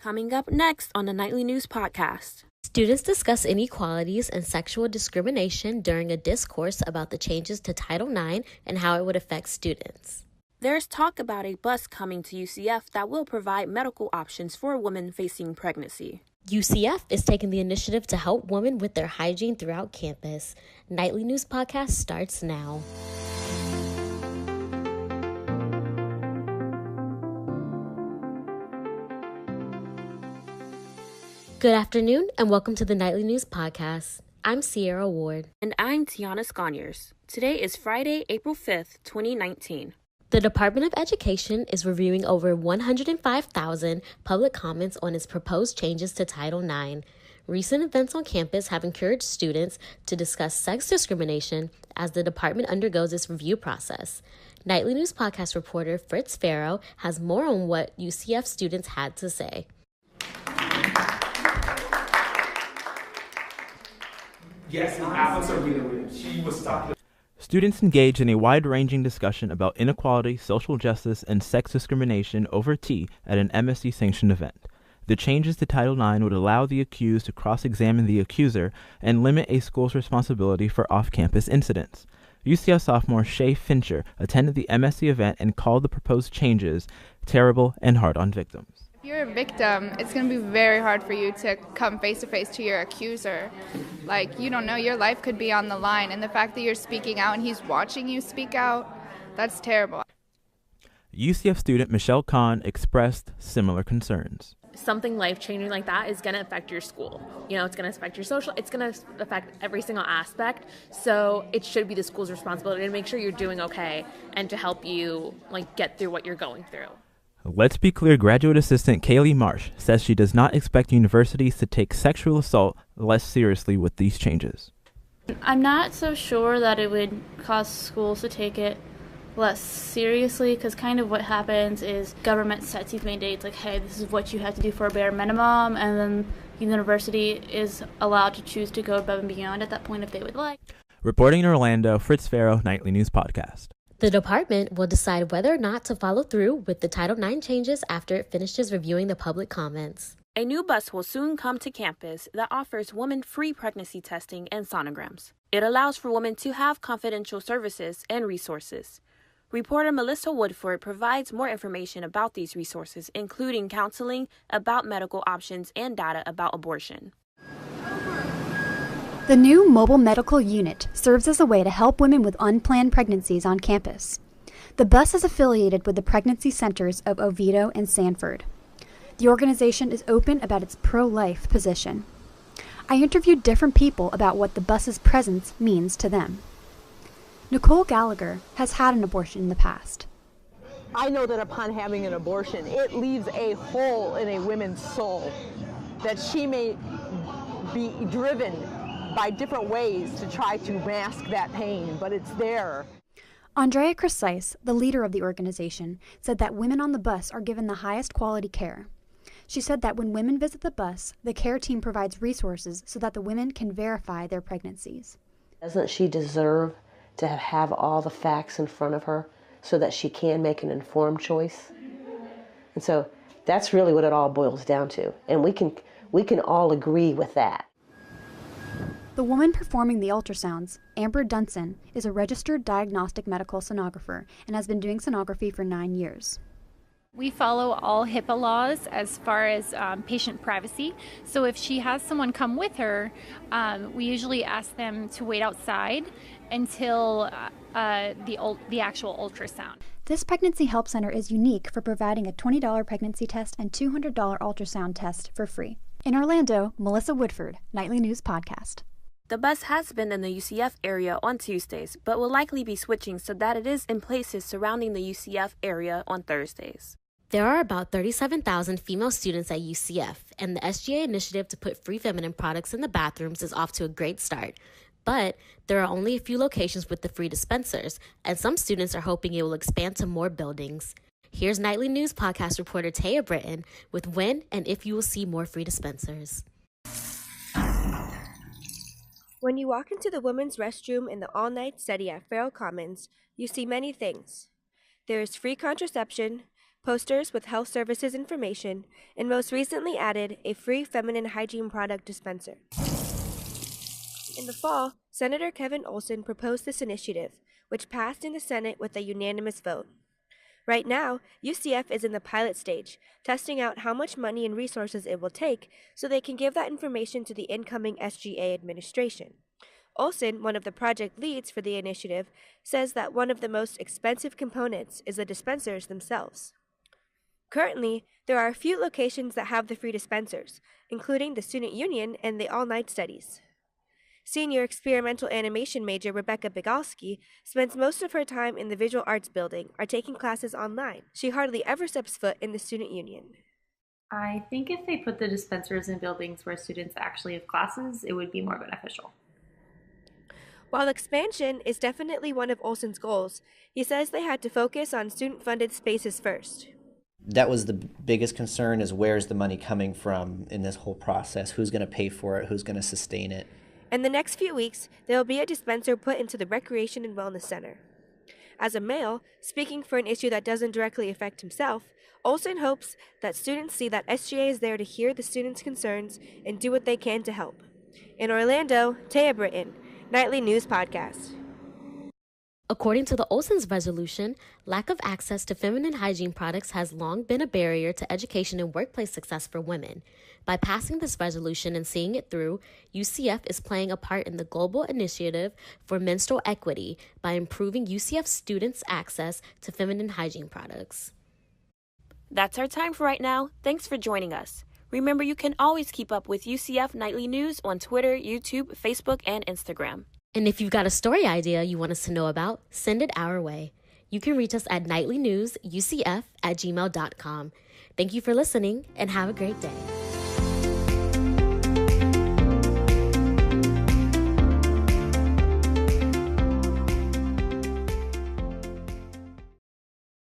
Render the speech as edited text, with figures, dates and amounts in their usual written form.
Coming up next on the Nightly News Podcast. Students discuss inequalities and sexual discrimination during a discourse about the changes to Title IX and how it would affect students. There's talk about a bus coming to UCF that will provide medical options for women facing pregnancy. UCF is taking the initiative to help women with their hygiene throughout campus. Nightly News Podcast starts now. Good afternoon and welcome to the Nightly News Podcast. I'm Sierra Ward. And I'm Tiana Sconiers. Today is Friday, April 5th, 2019. The Department of Education is reviewing over 105,000 public comments on its proposed changes to Title IX. Recent events on campus have encouraged students to discuss sex discrimination as the department undergoes its review process. Nightly News Podcast reporter Fritz Farrow has more on what UCF students had to say. Yes, the apples are really weird. She was talking. Students engaged in a wide-ranging discussion about inequality, social justice, and sex discrimination over tea at an MSC-sanctioned event. The changes to Title IX would allow the accused to cross-examine the accuser and limit a school's responsibility for off-campus incidents. UCF sophomore Shay Fincher attended the MSC event and called the proposed changes terrible and hard on victims. If you're a victim, it's going to be very hard for you to come face-to-face to your accuser. Like, you don't know, your life could be on the line, and the fact that you're speaking out and he's watching you speak out, that's terrible. UCF student Michelle Kahn expressed similar concerns. Something life-changing like that is going to affect your school. You know, it's going to affect your social, it's going to affect every single aspect. So it should be the school's responsibility to make sure you're doing okay and to help you, get through what you're going through. Let's be clear, graduate assistant Kaylee Marsh says she does not expect universities to take sexual assault less seriously with these changes. I'm not so sure that it would cause schools to take it less seriously, because kind of what happens is government sets these mandates like, hey, this is what you have to do for a bare minimum, and then the university is allowed to choose to go above and beyond at that point if they would like. Reporting in Orlando, Fritz Farrow, Nightly News Podcast. The department will decide whether or not to follow through with the Title IX changes after it finishes reviewing the public comments. A new bus will soon come to campus that offers women free pregnancy testing and sonograms. It allows for women to have confidential services and resources. Reporter Melissa Woodford provides more information about these resources, including counseling about medical options and data about abortion. The new mobile medical unit serves as a way to help women with unplanned pregnancies on campus. The bus is affiliated with the pregnancy centers of Oviedo and Sanford. The organization is open about its pro-life position. I interviewed different people about what the bus's presence means to them. Nicole Gallagher has had an abortion in the past. I know that upon having an abortion, it leaves a hole in a woman's soul, that she may be driven by different ways to try to mask that pain, but it's there. Andrea Crecise, the leader of the organization, said that women on the bus are given the highest quality care. She said that when women visit the bus, the care team provides resources so that the women can verify their pregnancies. Doesn't she deserve to have all the facts in front of her so that she can make an informed choice? And so that's really what it all boils down to. And we can all agree with that. The woman performing the ultrasounds, Amber Dunson, is a registered diagnostic medical sonographer and has been doing sonography for 9 years. We follow all HIPAA laws as far as patient privacy. So if she has someone come with her, we usually ask them to wait outside until the actual ultrasound. This pregnancy help center is unique for providing a $20 pregnancy test and $200 ultrasound test for free. In Orlando, Melissa Woodford, Nightly News Podcast. The bus has been in the UCF area on Tuesdays, but will likely be switching so that it is in places surrounding the UCF area on Thursdays. There are about 37,000 female students at UCF, and the SGA initiative to put free feminine products in the bathrooms is off to a great start. But there are only a few locations with the free dispensers, and some students are hoping it will expand to more buildings. Here's Nightly News Podcast reporter Taya Britton with when and if you will see more free dispensers. When you walk into the women's restroom in the all-night study at Farrell Commons, you see many things. There is free contraception, posters with health services information, and most recently added a free feminine hygiene product dispenser. In the fall, Senator Kevin Olson proposed this initiative, which passed in the Senate with a unanimous vote. Right now, UCF is in the pilot stage, testing out how much money and resources it will take so they can give that information to the incoming SGA administration. Olson, one of the project leads for the initiative, says that one of the most expensive components is the dispensers themselves. Currently, there are a few locations that have the free dispensers, including the Student Union and the All Night Studies. Senior experimental animation major Rebecca Bigalski spends most of her time in the Visual Arts Building or taking classes online. She hardly ever steps foot in the Student Union. I think if they put the dispensers in buildings where students actually have classes, it would be more beneficial. While expansion is definitely one of Olson's goals, he says they had to focus on student-funded spaces first. That was the biggest concern, is where's the money coming from in this whole process? Who's going to pay for it? Who's going to sustain it? In the next few weeks, there will be a dispenser put into the Recreation and Wellness Center. As a male, speaking for an issue that doesn't directly affect himself, Olson hopes that students see that SGA is there to hear the students' concerns and do what they can to help. In Orlando, Taya Britton, Nightly News Podcast. According to the Olson's resolution, lack of access to feminine hygiene products has long been a barrier to education and workplace success for women. By passing this resolution and seeing it through, UCF is playing a part in the global initiative for menstrual equity by improving UCF students' access to feminine hygiene products. That's our time for right now. Thanks for joining us. Remember, you can always keep up with UCF Nightly News on Twitter, YouTube, Facebook, and Instagram. And if you've got a story idea you want us to know about, send it our way. You can reach us at nightlynewsucf@gmail.com. Thank you for listening, and have a great day.